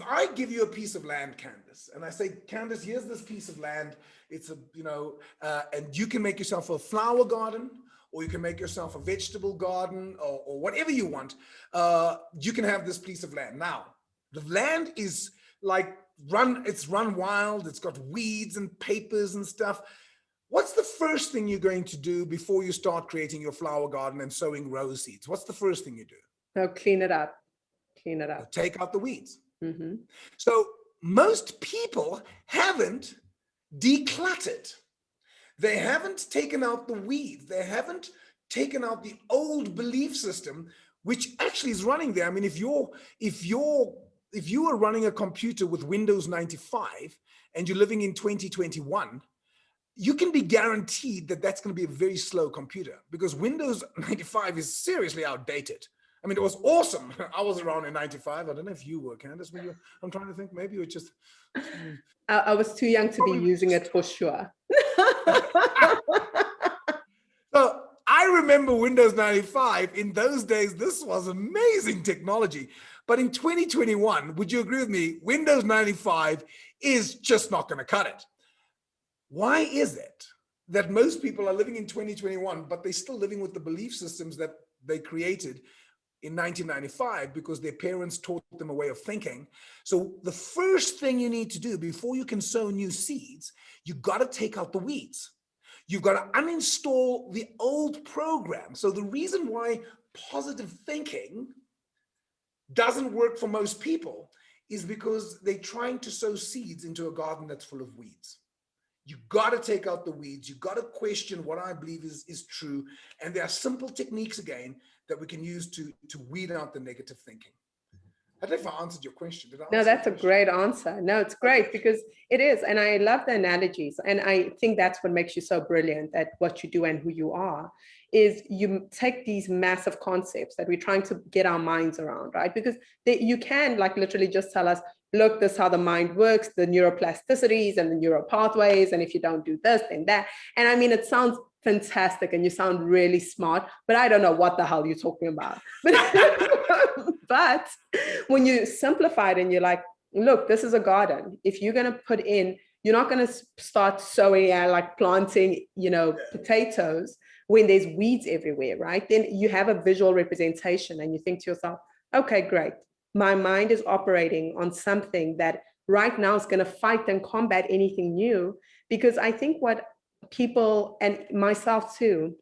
I give you a piece of land, Candice, and I say, Candice, here's this piece of land, it's and you can make yourself a flower garden, or you can make yourself a vegetable garden, or whatever you want, you can have this piece of land. Now, the land is like it's run wild, it's got weeds and papers and stuff. What's the first thing you're going to do before you start creating your flower garden and sowing rose seeds? What's the first thing you do? No, clean it up. Clean it up. Take out the weeds. Mm-hmm. So most people haven't decluttered. They haven't taken out the weeds. They haven't taken out the old belief system, which actually is running there. I mean, if you are running a computer with Windows 95 and you're living in 2021, you can be guaranteed that that's going to be a very slow computer, because Windows 95 is seriously outdated. I mean, it was awesome. I was around in 95. I don't know if you were, Candice. I'm trying to think. Maybe you were just... I was too young to be using it for sure. So I remember Windows 95. In those days, this was amazing technology. But in 2021, would you agree with me? Windows 95 is just not going to cut it. Why is it that most people are living in 2021, but they're still living with the belief systems that they created in 1995 because their parents taught them a way of thinking? So the first thing you need to do before you can sow new seeds, you got to take out the weeds. You've got to uninstall the old program. So the reason why positive thinking doesn't work for most people is because they're trying to sow seeds into a garden that's full of weeds. You got to take out the weeds. You got to question what I believe is true. And there are simple techniques, again, that we can use to weed out the negative thinking. I don't know if I answered your question. Did I answer? No, that's a great answer. No, it's great, because it is. And I love the analogies. And I think that's what makes you so brilliant at what you do and who you are, is you take these massive concepts that we're trying to get our minds around, right? Because you can like literally just tell us, look, this is how the mind works, the neuroplasticities and the neural pathways. And if you don't do this, then that. And I mean, it sounds fantastic and you sound really smart, but I don't know what the hell you're talking about. But when you simplify it and you're like, look, this is a garden. If you're going to put in, you're not going to start sowing and like planting, potatoes when there's weeds everywhere, right? Then you have a visual representation and you think to yourself, okay, great. My mind is operating on something that right now is going to fight and combat anything new. Because I think what people, and myself too,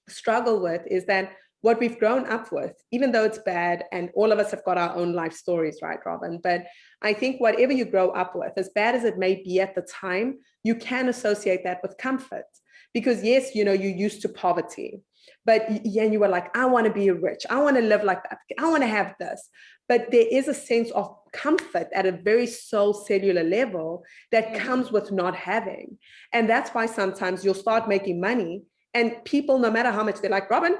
struggle with is that what we've grown up with, even though it's bad, and all of us have got our own life stories, right, Robin? But I think whatever you grow up with, as bad as it may be at the time, you can associate that with comfort. Because yes, you're used to poverty, but you were like, I want to be rich. I want to live like that. I want to have this. But there is a sense of comfort at a very soul cellular level that comes with not having. And that's why sometimes you'll start making money and people, no matter how much they're like, Robin,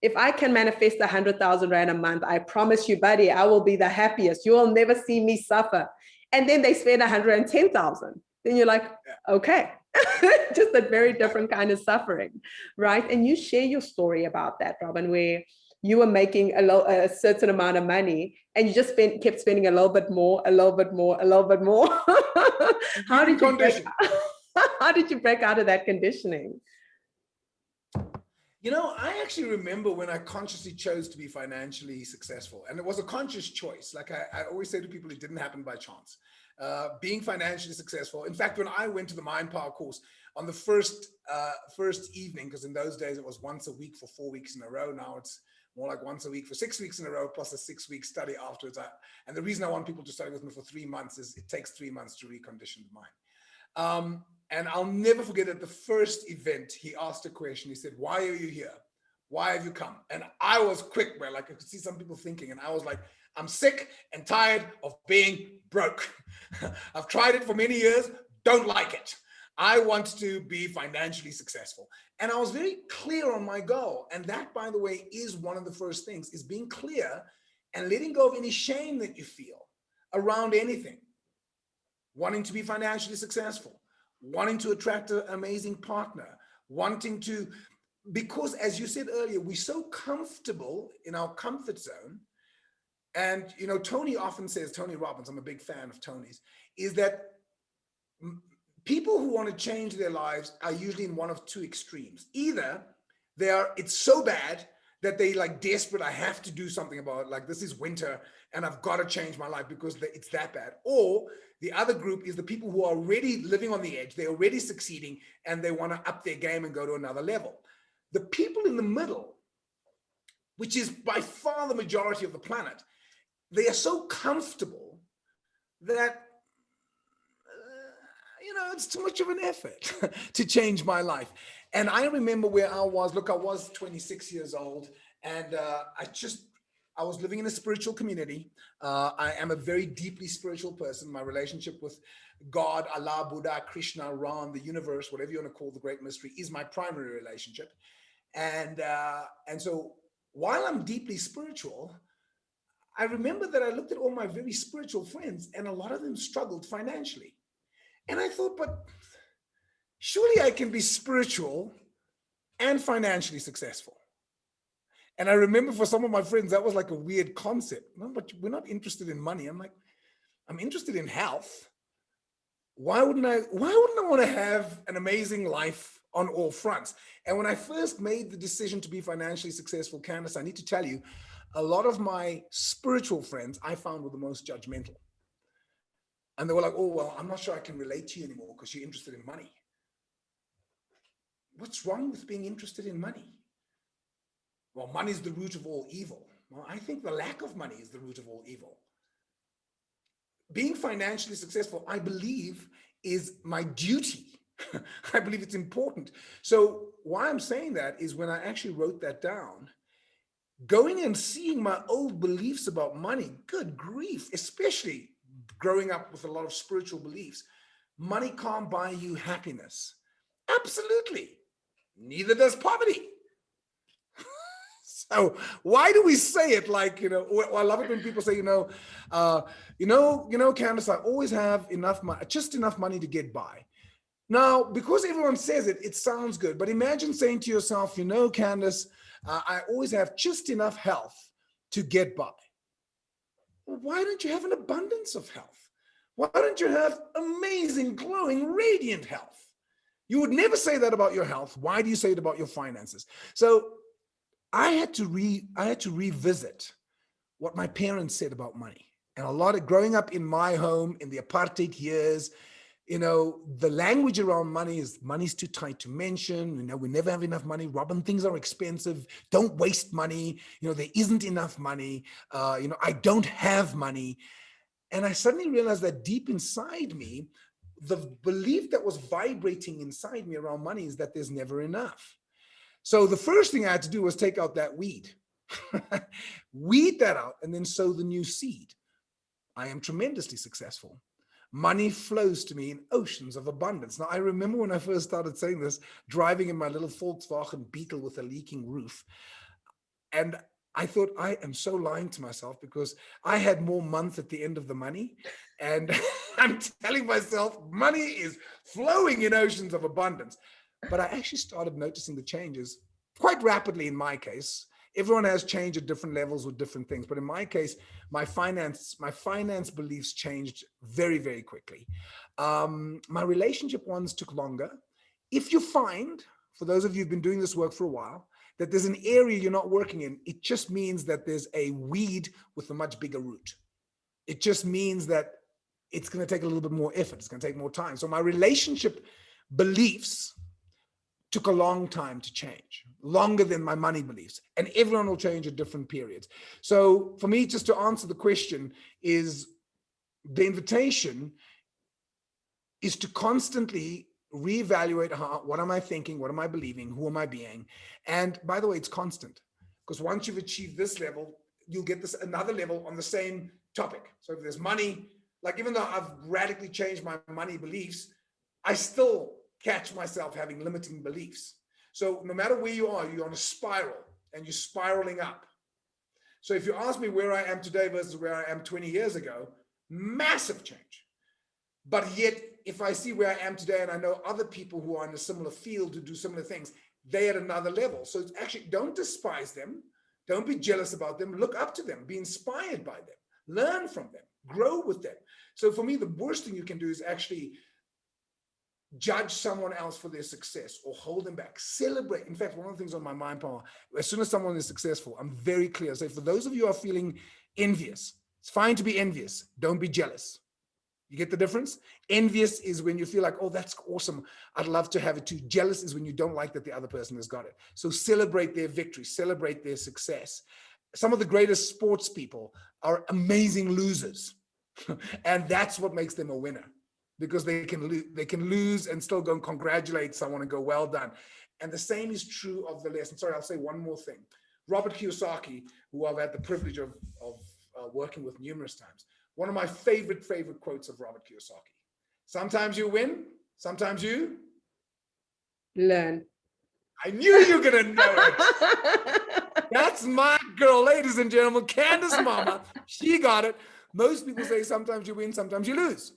if I can manifest 100,000 Rand a month, I promise you, buddy, I will be the happiest. You will never see me suffer. And then they spend 110,000. Then you're like, okay, just a very different kind of suffering, right? And you share your story about that, Robin, where you were making a certain amount of money and you just kept spending a little bit more, a little bit more, a little bit more. How did you break, how did you break out of that conditioning? You know, I actually remember when I consciously chose to be financially successful, and it was a conscious choice. Like I always say to people, it didn't happen by chance. Being financially successful. In fact, when I went to the Mind Power course on the first evening, because in those days it was once a week for 4 weeks in a row. Now it's more like once a week for 6 weeks in a row, plus a 6-week study afterwards. And the reason I want people to study with me for 3 months is it takes 3 months to recondition the mind. And I'll never forget at the first event, he asked a question. He said, "Why are you here? Why have you come?" And I was quick, man. Like I could see some people thinking, and I was like, "I'm sick and tired of being broke. I've tried it for many years, don't like it. I want to be financially successful." And I was very clear on my goal. And that, by the way, is one of the first things, is being clear and letting go of any shame that you feel around anything. Wanting to be financially successful, wanting to attract an amazing partner, wanting to, because as you said earlier, we're so comfortable in our comfort zone. And, you know, Tony often says, Tony Robbins, I'm a big fan of Tony's, is that people who want to change their lives are usually in one of two extremes. Either it's so bad that they like desperate, I have to do something about it. Like, this is winter and I've got to change my life because it's that bad. Or the other group is the people who are already living on the edge. They're already succeeding and they want to up their game and go to another level. The people in the middle, which is by far the majority of the planet, they are so comfortable that, you know, it's too much of an effort to change my life. And I remember where I was. Look, I was 26 years old, and I was living in a spiritual community. I am a very deeply spiritual person. My relationship with God, Allah, Buddha, Krishna, Ram, the universe, whatever you want to call the great mystery, is my primary relationship. And so while I'm deeply spiritual, I remember that I looked at all my very spiritual friends, and a lot of them struggled financially. And I thought, but surely I can be spiritual and financially successful. And I remember for some of my friends, that was like a weird concept. No, but we're not interested in money. I'm like, I'm interested in health. Why wouldn't I want to have an amazing life on all fronts? And when I first made the decision to be financially successful, Candice, I need to tell you, a lot of my spiritual friends I found were the most judgmental. And they were like, "Oh, well, I'm not sure I can relate to you anymore because you're interested in money." What's wrong with being interested in money? Well, money is the root of all evil. Well, I think the lack of money is the root of all evil. Being financially successful, I believe, is my duty. I believe it's important. So why I'm saying that is when I actually wrote that down, going and seeing my old beliefs about money, good grief, especially growing up with a lot of spiritual beliefs, money can't buy you happiness. Absolutely. Neither does poverty. So why do we say it like, you know, I love it when people say, Candice, I always have enough money, just enough money to get by. Now, because everyone says it, it sounds good. But imagine saying to yourself, Candice, I always have just enough health to get by. Well, why don't you have an abundance of health? Why don't you have amazing, glowing, radiant health? You would never say that about your health. Why do you say it about your finances? So I had to revisit what my parents said about money. And a lot of growing up in my home in the apartheid years, the language around money is money's too tight to mention. We never have enough money. Robin, things are expensive. Don't waste money. There isn't enough money. I don't have money. And I suddenly realized that deep inside me, the belief that was vibrating inside me around money is that there's never enough. So the first thing I had to do was take out that weed, weed that out, and then sow the new seed. I am tremendously successful. Money flows to me in oceans of abundance. Now, I remember when I first started saying this, driving in my little Volkswagen Beetle with a leaking roof. And I thought, I am so lying to myself because I had more months at the end of the money. And I'm telling myself money is flowing in oceans of abundance. But I actually started noticing the changes quite rapidly in my case. Everyone has changed at different levels with different things. But in my case, my finance beliefs changed very, very quickly. My relationship ones took longer. If you find, for those of you who've been doing this work for a while, that there's an area you're not working in, it just means that there's a weed with a much bigger root. It just means that it's going to take a little bit more effort. It's going to take more time. So my relationship beliefs took a long time to change, longer than my money beliefs. And everyone will change at different periods. So for me, just to answer the question, is the invitation is to constantly reevaluate what am I thinking, what am I believing, who am I being? And by the way, it's constant, because once you've achieved this level, you'll get this another level on the same topic. So if there's money, like even though I've radically changed my money beliefs, I still catch myself having limiting beliefs. So no matter where you are, you're on a spiral and you're spiraling up. So if you ask me where I am today versus where I am 20 years ago, massive change. But yet, if I see where I am today and I know other people who are in a similar field who do similar things, they're at another level. So it's actually, don't despise them. Don't be jealous about them. Look up to them. Be inspired by them. Learn from them. Grow with them. So for me, the worst thing you can do is actually judge someone else for their success or hold them back. Celebrate. In fact, one of the things on my mind power, as soon as someone is successful, I'm very clear. So for those of you who are feeling envious, it's fine to be envious. Don't be jealous. You get the difference? Envious is when you feel like, oh, that's awesome. I'd love to have it too. Jealous is when you don't like that the other person has got it. So celebrate their victory, celebrate their success. Some of the greatest sports people are amazing losers. And that's what makes them a winner, because they can lose and still go and congratulate someone and go, well done. And the same is true of the lesson. Sorry, I'll say one more thing. Robert Kiyosaki, who I've had the privilege of working with numerous times, one of my favorite quotes of Robert Kiyosaki: sometimes you win, sometimes you learn. I knew you were going to know it. That's my girl, ladies and gentlemen, Candice Mama. She got it. Most people say sometimes you win, sometimes you lose.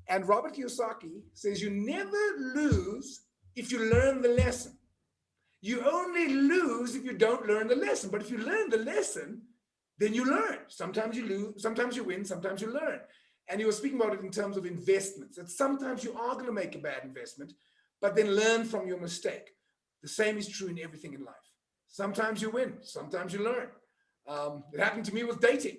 And Robert Kiyosaki says you never lose if you learn the lesson. You only lose if you don't learn the lesson. But if you learn the lesson, then you learn. Sometimes you lose, sometimes you win, sometimes you learn. And he was speaking about it in terms of investments, that sometimes you are going to make a bad investment, but then learn from your mistake. The same is true in everything in life. Sometimes you win, sometimes you learn. It happened to me with dating.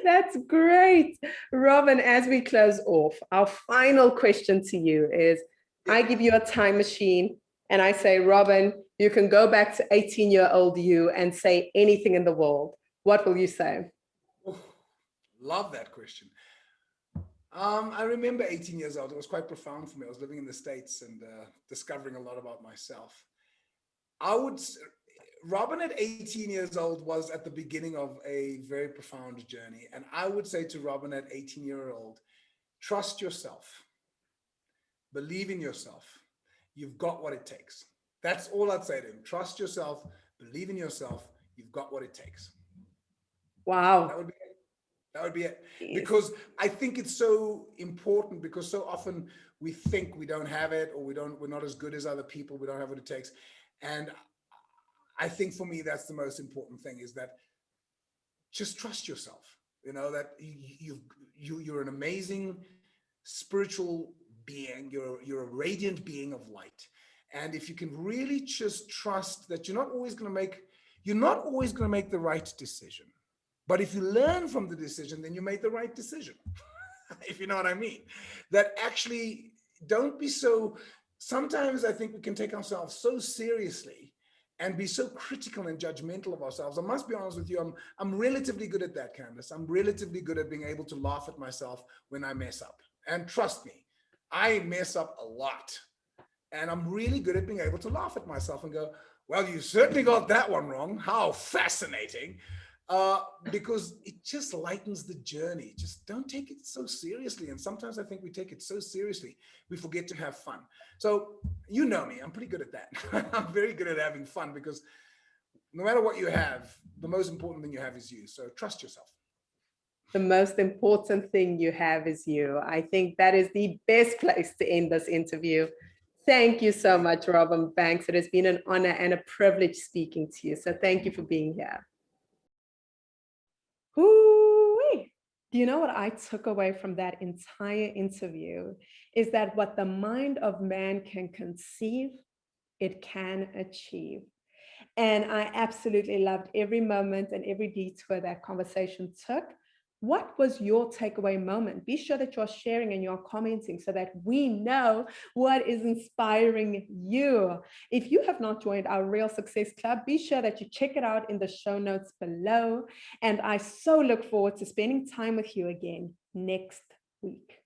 That's great. Robin, as we close off, our final question to you is, I give you a time machine and I say, Robin, you can go back to 18-year-old you and say anything in the world. What will you say? Oh, love that question. I remember 18 years old. It was quite profound for me. I was living in the States and discovering a lot about myself. Robin at 18 years old was at the beginning of a very profound journey. And I would say to Robin at 18-year-old, trust yourself. Believe in yourself. You've got what it takes. That's all I'd say to him. Trust yourself. Believe in yourself. You've got what it takes. Wow. That would be it. That would be it. Yes. Because I think it's so important, because so often we think we don't have it, or we're not as good as other people. We don't have what it takes. And I think for me, that's the most important thing, is that just trust yourself. You know, that you're an amazing spiritual being. You're a radiant being of light. And if you can really just trust that you're not always going to make the right decision. But if you learn from the decision, then you made the right decision. If you know what I mean. That actually, don't be so, sometimes I think we can take ourselves so seriously and be so critical and judgmental of ourselves. I must be honest with you, I'm relatively good at that, Candice. I'm relatively good at being able to laugh at myself when I mess up. And trust me, I mess up a lot. And I'm really good at being able to laugh at myself and go, well, you certainly got that one wrong. How fascinating. Because it just lightens the journey. Just don't take it so seriously. And sometimes I think we take it so seriously, we forget to have fun. So you know me, I'm pretty good at that. I'm very good at having fun, because no matter what you have, the most important thing you have is you. So trust yourself. The most important thing you have is you. I think that is the best place to end this interview. Thank you so much, Robin Banks. It has been an honor and a privilege speaking to you. So thank you for being here. Ooh-wee. Do you know what I took away from that entire interview is that what the mind of man can conceive, it can achieve. And I absolutely loved every moment and every detour that conversation took. What was your takeaway moment? Be sure that you're sharing and you're commenting so that we know what is inspiring you. If you have not joined our Real Success Club, be sure that you check it out in the show notes below. And I so look forward to spending time with you again next week.